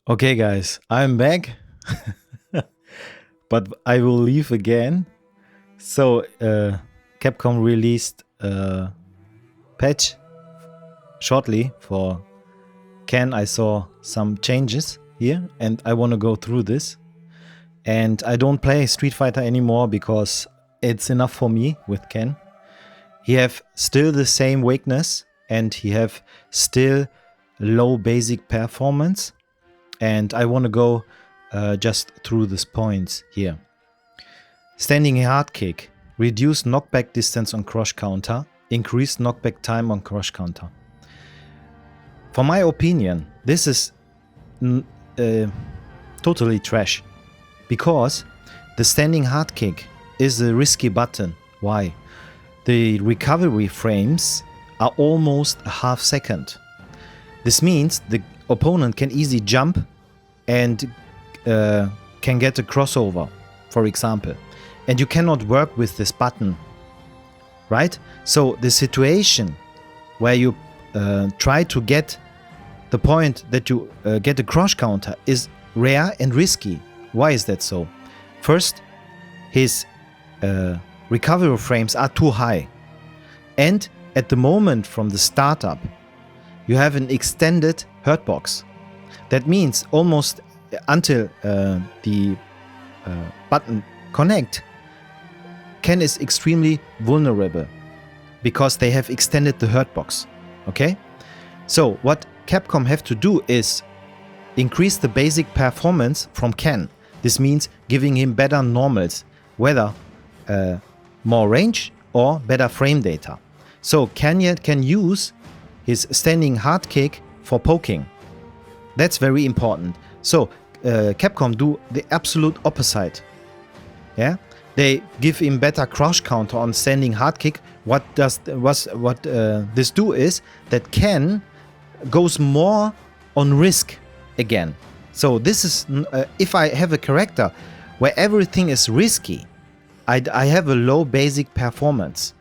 Okay, guys, I'm back, but I will leave again. So, Capcom released a patch shortly for Ken. I saw some changes here, and I want to go through this. And I don't play Street Fighter anymore because it's enough for me with Ken. He have still the same weakness, and he have still low basic performance. And I want to go just through these points here. Standing hard kick, reduce knockback distance on cross counter, increase knockback time on cross counter. For my opinion, this is totally trash, because the standing hard kick is a risky button. Why? The recovery frames are almost a half second. This means the opponent can easily jump and can get a crossover, for example. And you cannot work with this button, right? So the situation where you try to get the point that you get a cross counter is rare and risky. Why is that so? First, his recovery frames are too high. And at the moment from the startup, you have an extended hurt box. That means almost until the button connect, Ken is extremely vulnerable because they have extended the hurt box. Okay? So what Capcom have to do is increase the basic performance from Ken. This means giving him better normals, whether more range or better frame data. So Ken can use his standing hard kick for poking. That's very important. So Capcom do the absolute opposite. Yeah, they give him better crouch counter on standing hard kick. What this do is that Ken goes more on risk again. So this is if I have a character where everything is risky, I have a low basic performance,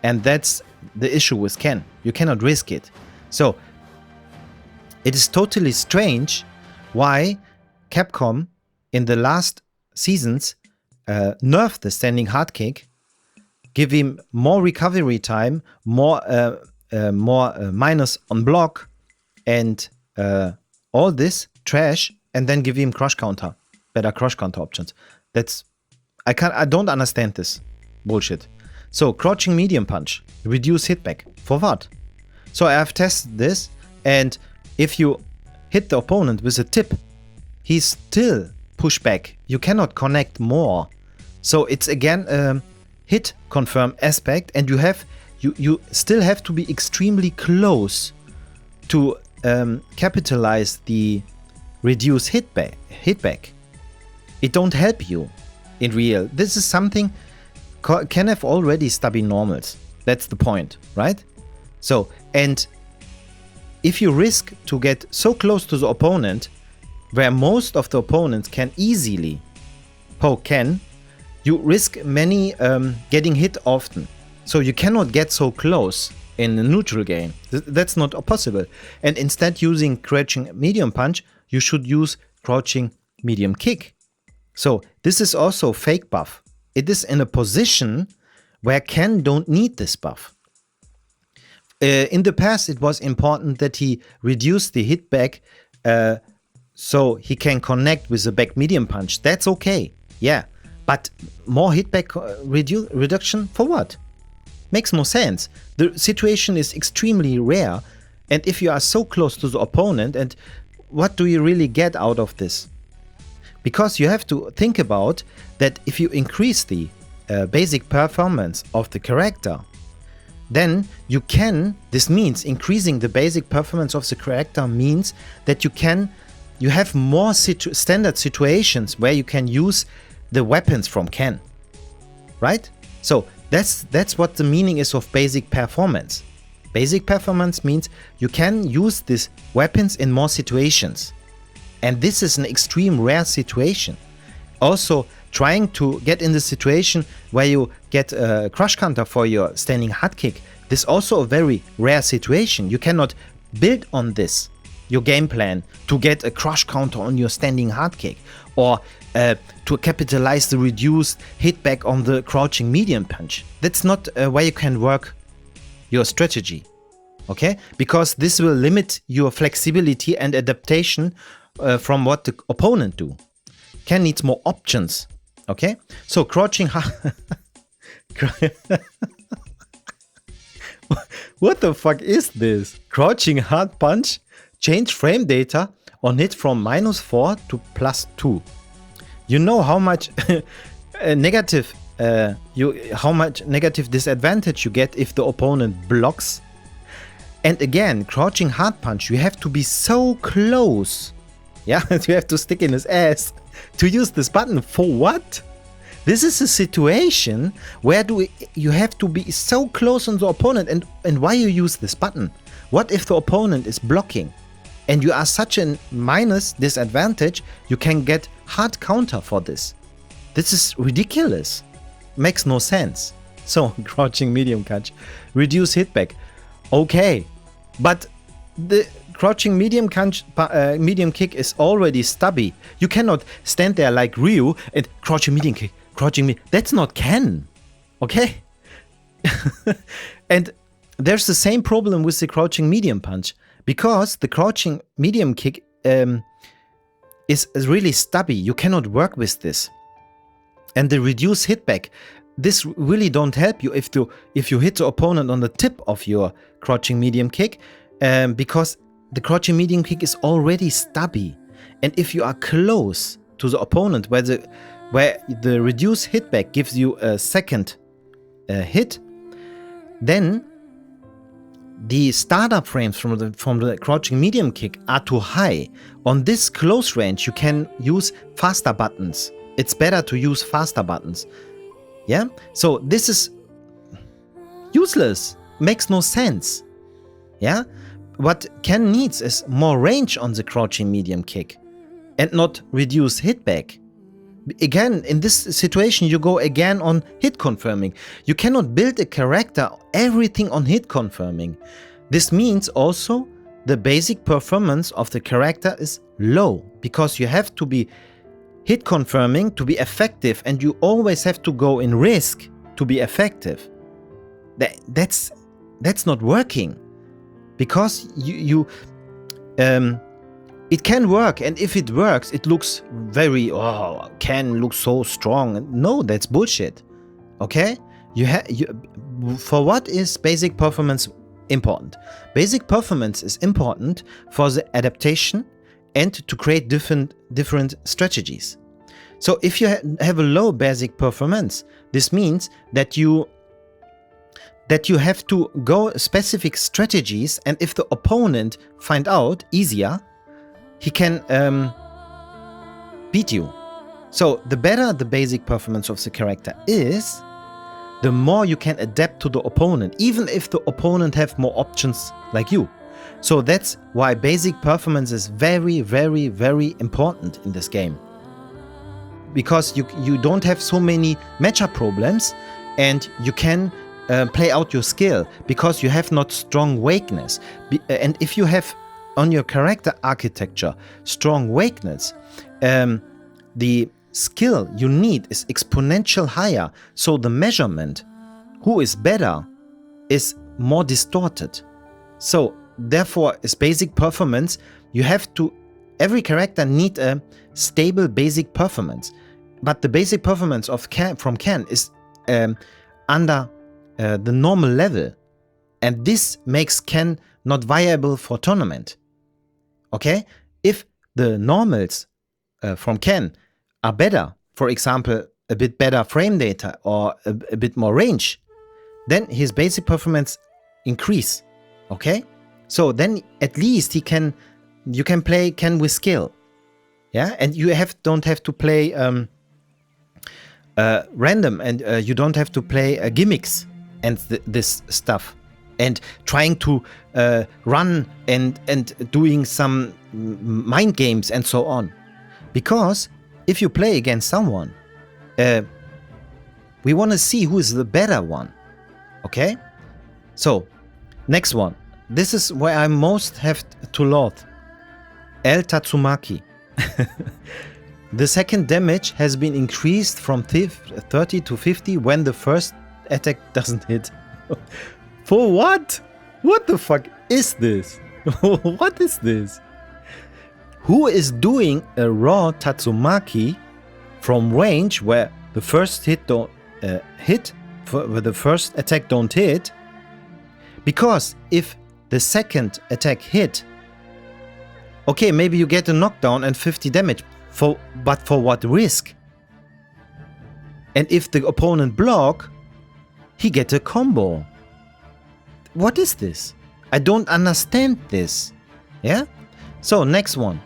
and that's the issue with Ken. You cannot risk it. So it is totally strange why Capcom in the last seasons nerfed the standing hard kick, give him more recovery time, more minus on block, and all this trash, and then give him crush counter, better crush counter options. I don't understand this bullshit. So crouching medium punch, reduce hitback. For what? So I have tested this, and if you hit the opponent with a tip, he's still push back. You cannot connect more. So it's again a hit confirm aspect, and you still have to be extremely close to capitalize the reduce hitback. It don't help you in real. This is something can have already stubby normals. That's the point, right? So, and if you risk to get so close to the opponent, where most of the opponents can easily poke Ken, you risk many getting hit often. So you cannot get so close in a neutral game. That's not possible. And instead using crouching medium punch, you should use crouching medium kick. So this is also fake buff. It is in a position where Ken don't need this buff. In the past, it was important that he reduced the hitback so he can connect with the back medium punch. That's okay, yeah. But more hitback reduction for what? Makes no sense. The situation is extremely rare, and if you are so close to the opponent, and what do you really get out of this? Because you have to think about that if you increase the basic performance of the character, then you can, this means increasing the basic performance of the character means that you have more standard situations where you can use the weapons from Ken, right? So that's what the meaning is of basic performance. Basic performance means you can use these weapons in more situations. And this is an extreme rare situation. Also, trying to get in the situation where you get a crush counter for your standing hard kick, this is also a very rare situation. You cannot build on this. your game plan to get a crush counter on your standing hard kick, or to capitalize the reduced hit back on the crouching medium punch. That's not where you can work your strategy, okay? Because this will limit your flexibility and adaptation from what the opponent do. Ken needs more options, okay? So crouching hard... What the fuck is this? Crouching hard punch, change frame data on hit from -4 to +2. You know how much negative disadvantage you get if the opponent blocks. And again, crouching hard punch, you have to be so close. Yeah, you have to stick in his ass to use this button. For what? This is a situation where you have to be so close on the opponent, and why you use this button? What if the opponent is blocking and you are such a minus disadvantage, you can get hard counter for this? This is ridiculous. Makes no sense. So crouching medium catch, reduce hitback. Okay, but the crouching medium kick is already stubby. You cannot stand there like Ryu and crouching medium kick. That's not Ken, okay? And there's the same problem with the crouching medium punch, because the crouching medium kick is really stubby. You cannot work with this. And the reduced hitback, this really don't help you if you hit the opponent on the tip of your crouching medium kick, because the crouching medium kick is already stubby. And if you are close to the opponent where the reduced hitback gives you a second hit, then the startup frames from the crouching medium kick are too high. On this close range, you can use faster buttons. It's better to use faster buttons. Yeah? So this is useless. Makes no sense. Yeah? What Ken needs is more range on the crouching medium kick and not reduce hitback. Again, in this situation, you go again on hit confirming. You cannot build a character everything on hit confirming. This means also the basic performance of the character is low, because you have to be hit confirming to be effective, and you always have to go in risk to be effective. That's not working, because it can work, and if it works, it looks very, Ken looks so strong. No, that's bullshit. Okay? For what is basic performance important? Basic performance is important for the adaptation and to create different strategies. So if you have a low basic performance, this means that you have to go specific strategies, and if the opponent find out easier, he can beat you. So the better the basic performance of the character is, the more you can adapt to the opponent, even if the opponent have more options like you. So that's why basic performance is very, very, very important in this game. Because you don't have so many matchup problems, and you can play out your skill, because you have not strong weakness. And if you have on your character architecture strong weakness, the skill you need is exponential higher, so the measurement who is better is more distorted. So therefore, as basic performance, you have to, every character need a stable basic performance, but the basic performance of from Ken is under the normal level, and this makes Ken not viable for tournament. Okay, if the normals from Ken are better, for example, a bit better frame data or a bit more range, then his basic performance increase. Okay, so then at least you can play Ken with skill. Yeah, and you don't have to play random, and you don't have to play gimmicks and this stuff, and trying to run and doing some mind games and so on. Because if you play against someone, we want to see who is the better one. Okay? So, next one. This is where I most have to loathe El Tatsumaki. The second damage has been increased from 30 to 50 when the first attack doesn't hit. For what? What the fuck is this? What is this? Who is doing a raw Tatsumaki from range where the first hit don't where the first attack don't hit? Because if the second attack hit, okay, maybe you get a knockdown and 50 damage, but for what risk? And if the opponent block, he get a combo. What is this? I don't understand this. Yeah? So, next one.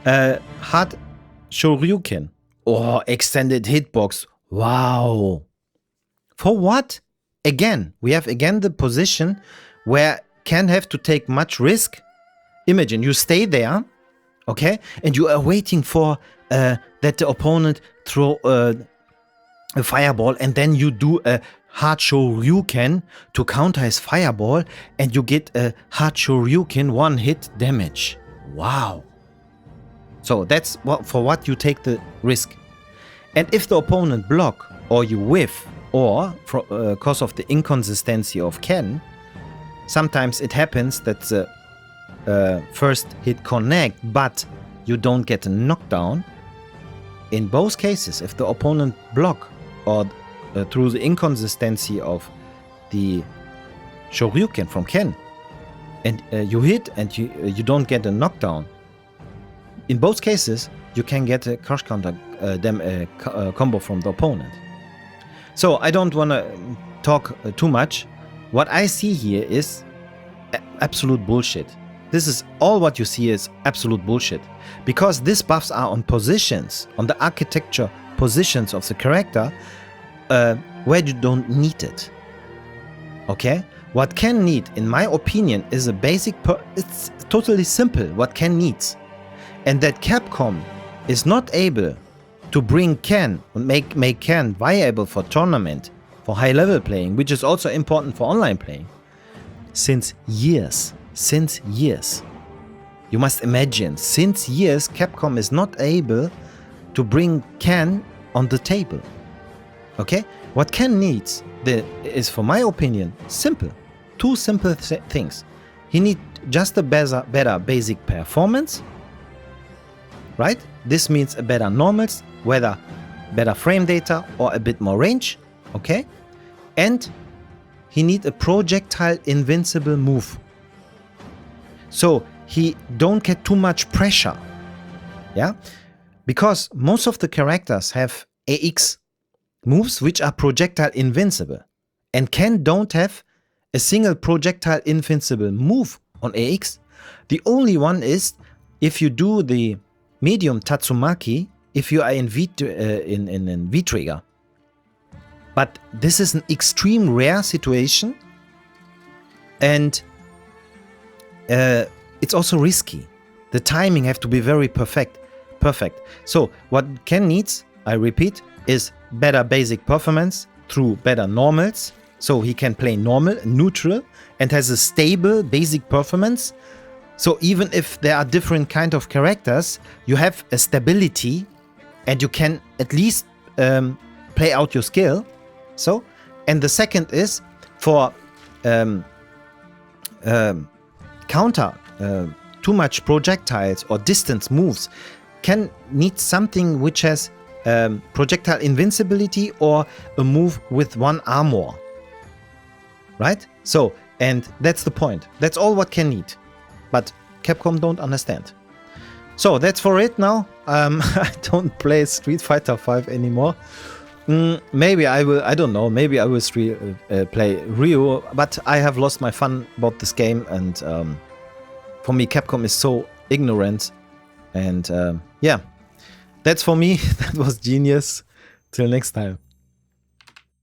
Hard Shoryuken. Oh, extended hitbox. Wow. For what? Again, we have again the position where Ken have to take much risk. Imagine you stay there, okay, and you are waiting for that the opponent throw a fireball, and then you do a hard Shoryuken to counter his fireball, and you get a hard Shoryuken one hit damage. Wow. So that's for what you take the risk. And if the opponent block or you whiff, or because of the inconsistency of Ken, sometimes it happens that the first hit connect, but you don't get a knockdown. In both cases, if the opponent block or through the inconsistency of the Shoryuken from Ken, and you hit and you don't get a knockdown, in both cases you can get a crush counter combo from the opponent. So I don't want to talk too much. What I see here is absolute bullshit. This is all what you see is absolute bullshit. Because these buffs are on positions, on the architecture positions of the character, where you don't need it. Okay? What Ken need, in my opinion, is a basic... it's totally simple what Ken needs. And that Capcom is not able to bring Ken and make Ken viable for tournament, for high level playing, which is also important for online playing, since years. Since years. You must imagine, since years Capcom is not able to bring Ken on the table. Okay? What Ken needs is, for my opinion, simple. Two simple things. He needs just a better basic performance, right? This means a better normals, whether better frame data or a bit more range, okay? And he needs a projectile invincible move. So he don't get too much pressure, yeah? Because most of the characters have AX moves which are projectile invincible. And Ken don't have a single projectile invincible move on AX. The only one is if you do the medium Tatsumaki, if you are in V-Trigger. But this is an extreme rare situation, and it's also risky. The timing have to be very perfect. So what Ken needs, I repeat, is better basic performance through better normals, so he can play normal, neutral, and has a stable basic performance. So even if there are different kind of characters, you have a stability, and you can at least play out your skill. So, and the second is for counter too much projectiles or distance moves. Ken needs something which has projectile invincibility or a move with one armor. Right? So, and that's the point. That's all what Ken need. But Capcom don't understand. So that's for it now. I don't play Street Fighter V anymore. Maybe I will, I don't know, maybe I will play Ryu, but I have lost my fun about this game, and for me Capcom is so ignorant, and yeah, that's for me. That was genius. Till next time.